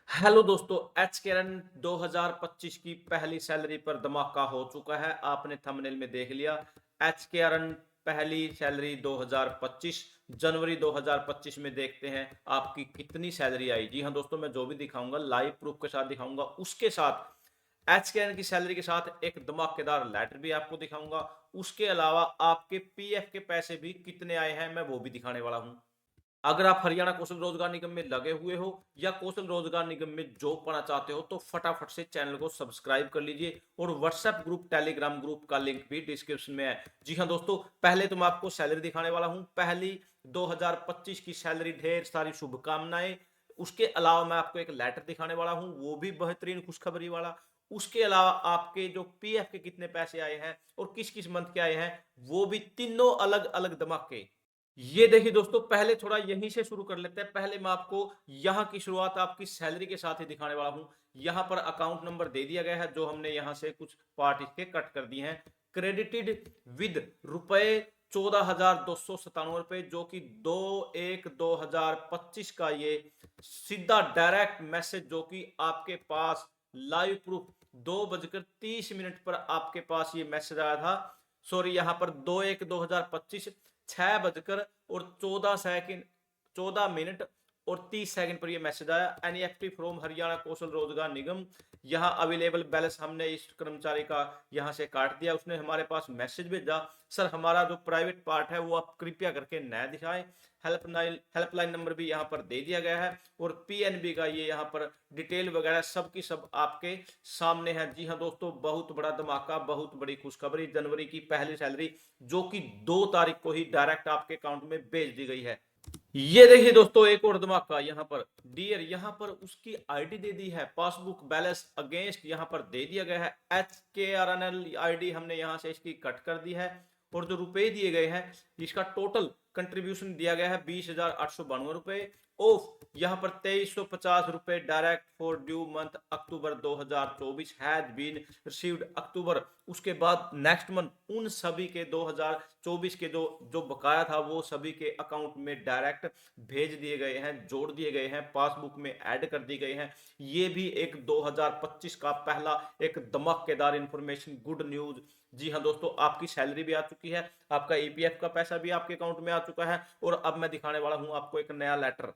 Hello दोस्तों, H केरन 2025 की पहली सैलरी पर धमाका हो चुका है। आपने थंबनेल में देख लिया। एच केरन पहली सैलरी 2025 जनवरी 2025 में देखते हैं आपकी कितनी सैलरी आई। जी हाँ दोस्तों, मैं जो भी दिखाऊंगा लाइव प्रूफ के साथ दिखाऊंगा। उसके साथ एच केरन की सैलरी के साथ एक धमाकेदार लेटर भी आपको दिखाऊंगा। उसके अलावा आपके पीएफ के पैसे भी कितने आए हैं मैं वो भी दिखाने वाला हूं। अगर आप हरियाणा कौशल रोजगार निगम में लगे हुए हो या कौशल रोजगार निगम में जॉब पाना चाहते हो तो फटाफट से चैनल को सब्सक्राइब कर लीजिए और व्हाट्सएप ग्रुप टेलीग्राम ग्रुप का लिंक भी डिस्क्रिप्शन में है। जी हाँ दोस्तों, पहले तो मैं आपको सैलरी दिखाने वाला हूं। पहली 2025 की सैलरी, ढेर सारी शुभकामनाएं। उसके अलावा मैं आपको एक लेटर दिखाने वाला हूं, वो भी बेहतरीन खुशखबरी वाला। उसके अलावा आपके जो पीएफ के कितने पैसे आए हैं और किस किस मंथ के आए हैं वो भी, तीनों अलग अलग धमाके। ये देखिए दोस्तों, पहले थोड़ा यहीं से शुरू कर लेते हैं। पहले मैं आपको यहाँ की शुरुआत आपकी सैलरी के साथ ही दिखाने वाला हूँ। यहाँ पर अकाउंट नंबर दे दिया गया है, जो हमने यहाँ से कुछ पार्ट इसके कट कर दिए हैं। क्रेडिटेड विद रुपए 14,297 रुपए, जो कि 2/1/2025 का ये सीधा डायरेक्ट मैसेज जो कि आपके पास लाइव प्रूफ 2:30 पर आपके पास ये मैसेज आया था। सॉरी, यहाँ पर 2/1/2025 6:14 14 मिनट और 30 सेकंड पर यह मैसेज आया। एनईएफटी फ्रॉम हरियाणा कौशल रोजगार निगम। यहाँ अवेलेबल बैलेंस हमने इस कर्मचारी का यहाँ से काट दिया। उसने हमारे पास मैसेज भेजा, सर हमारा जो प्राइवेट पार्ट है वो आप कृपया करके न दिखाएं। हेल्पलाइन नंबर भी यहाँ पर दे दिया गया है और पीएनबी का ये यहाँ पर डिटेल वगैरह सब की सब आपके सामने है। जी हाँ दोस्तों, बहुत बड़ा धमाका, बहुत बड़ी खुशखबरी। जनवरी की पहली सैलरी जो कि 2 तारीख को ही डायरेक्ट आपके अकाउंट में भेज दी गई है। ये देखिए दोस्तों, एक और धमाका यहाँ पर डियर, यहाँ पर उसकी आईडी दे दी है। पासबुक बैलेंस अगेंस्ट यहाँ पर दे दिया गया है। HKRNL आईडी हमने यहाँ से इसकी कट कर दी है और जो रुपए दिए गए हैं इसका टोटल कंट्रीब्यूशन दिया गया है 20,892 रुपए। ऑफ यहाँ पर 2350 रुपए direct for due month October 2024 has been received October. उसके बाद नेक्स्ट मंथ उन सभी के 2024 के जो जो बकाया था वो सभी के अकाउंट में डायरेक्ट भेज दिए गए हैं, जोड़ दिए गए हैं, पासबुक में ऐड कर दिए गए हैं। ये भी एक 2025 का पहला एक धमाकेदार इंफॉर्मेशन, गुड न्यूज। जी हाँ दोस्तों, आपकी सैलरी भी आ चुकी है, आपका ईपीएफ का पैसा भी आपके अकाउंट में आ चुका है और अब मैं दिखाने वाला हूं आपको एक नया लेटर।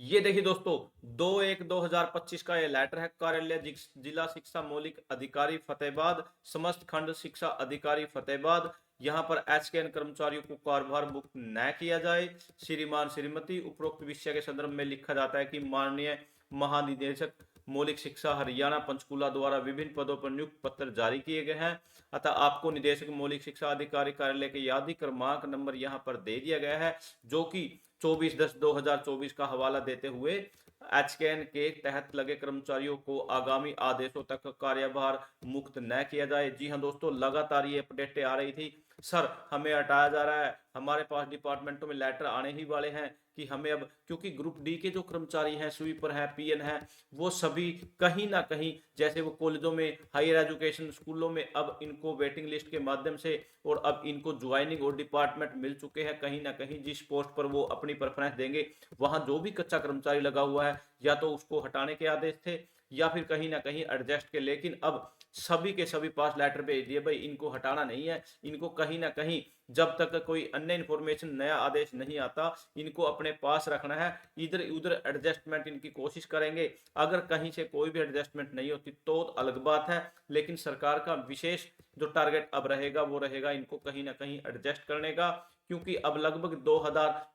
ये देखिए दोस्तों, 2/1/2025 का ये लेटर है। कार्यालय जिला शिक्षा मौलिक अधिकारी फतेहाबाद, समस्त खंड शिक्षा अधिकारी फतेहाबाद। यहाँ पर एचकेएन कर्मचारियों को कार्यभार मुक्त न किया जाए। श्रीमान श्रीमती, उपरोक्त विषय के संदर्भ में लिखा जाता है कि माननीय महानिदेशक मौलिक शिक्षा हरियाणा पंचकूला द्वारा विभिन्न पदों पर नियुक्त पत्र जारी किए गए हैं। अतः आपको निदेशक मौलिक शिक्षा अधिकारी कार्यालय के यादी क्रमांक नंबर यहाँ पर दे दिया गया है, जो कि 24/10/2024 का हवाला देते हुए एचकेएन के तहत लगे कर्मचारियों को आगामी आदेशों तक कार्यभार मुक्त न किया जाए। जी हाँ दोस्तों, लगातार ये अपडेटें आ रही थी, सर हमें हटाया जा रहा है, हमारे पास डिपार्टमेंटों में लेटर आने ही वाले हैं कि हमें अब, क्योंकि ग्रुप डी के जो कर्मचारी हैं, स्वीपर हैं, पीएन हैं, वो सभी कहीं ना कहीं, जैसे वो कॉलेजों में, हायर एजुकेशन स्कूलों में, अब इनको वेटिंग लिस्ट के माध्यम से और अब इनको ज्वाइनिंग और डिपार्टमेंट मिल चुके हैं। कहीं ना कहीं जिस पोस्ट पर वो अपनी प्रेफरेंस देंगे वहां जो भी कच्चा कर्मचारी लगा हुआ है या तो उसको हटाने के आदेश थे या फिर कहीं ना कहीं एडजस्ट के। लेकिन अब सभी के सभी पास लेटर भेज दिए, भाई इनको हटाना नहीं है, इनको कहीं ना कहीं जब तक कोई अन्य इंफॉर्मेशन, नया आदेश नहीं आता, इनको अपने पास रखना है। इधर उधर एडजस्टमेंट इनकी कोशिश करेंगे। अगर कहीं से कोई भी एडजस्टमेंट नहीं होती तो अलग बात है, लेकिन सरकार का विशेष जो टारगेट अब रहेगा वो रहेगा इनको कहीं ना कहीं एडजस्ट करने का। क्योंकि अब लगभग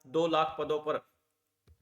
2 लाख पदों पर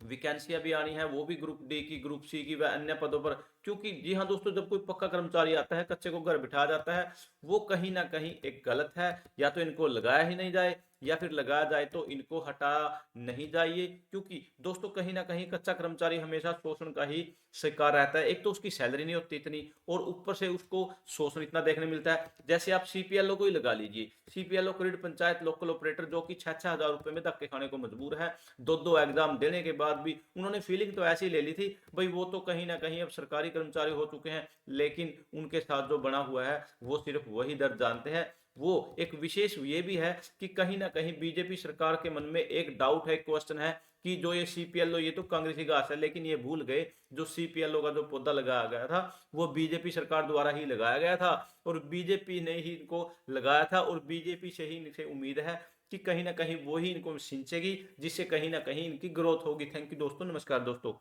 वैकेंसियां भी आनी है, वो भी ग्रुप डी की, ग्रुप सी की व अन्य पदों पर। क्योंकि जी हाँ दोस्तों, जब कोई पक्का कर्मचारी आता है, कच्चे को घर बिठा जाता है, वो कहीं ना कहीं एक गलत है। या तो इनको लगाया ही नहीं जाए या फिर लगाया जाए तो इनको हटा नहीं जाइए। क्योंकि दोस्तों कहीं ना कहीं कच्चा कर्मचारी हमेशा शोषण का ही शिकार रहता है। एक तो उसकी सैलरी नहीं होती इतनी और ऊपर से उसको शोषण इतना देखने मिलता है। जैसे आप सीपीएलओ को ही लगा लीजिए, सीपीएलओ क्रेडिट पंचायत लोकल ऑपरेटर, जो कि 6-6 हजार रुपए में धक्के खाने को मजबूर है। 2-2 एग्जाम देने के बाद भी उन्होंने फीलिंग तो ऐसी ले ली थी, भाई वो तो कहीं ना कहीं अब सरकारी कर्मचारी हो चुके हैं, लेकिन उनके साथ जो बना हुआ है वो सिर्फ वही दर्द जानते हैं। वो एक विशेष ये भी है कि कहीं ना कहीं बीजेपी सरकार के मन में एक डाउट है, एक क्वेश्चन है कि जो ये CPLO ये तो कांग्रेसी घास है, लेकिन ये भूल गए जो CPLO का जो पौधा लगाया गया था वो बीजेपी सरकार द्वारा ही लगाया गया था और बीजेपी ने ही इनको लगाया था और बीजेपी से ही इनसे उम्मीद है कि कहीं ना कहीं वो ही इनको सिंचेगी, जिससे कहीं ना कहीं इनकी ग्रोथ होगी। थैंक यू दोस्तों, नमस्कार दोस्तों।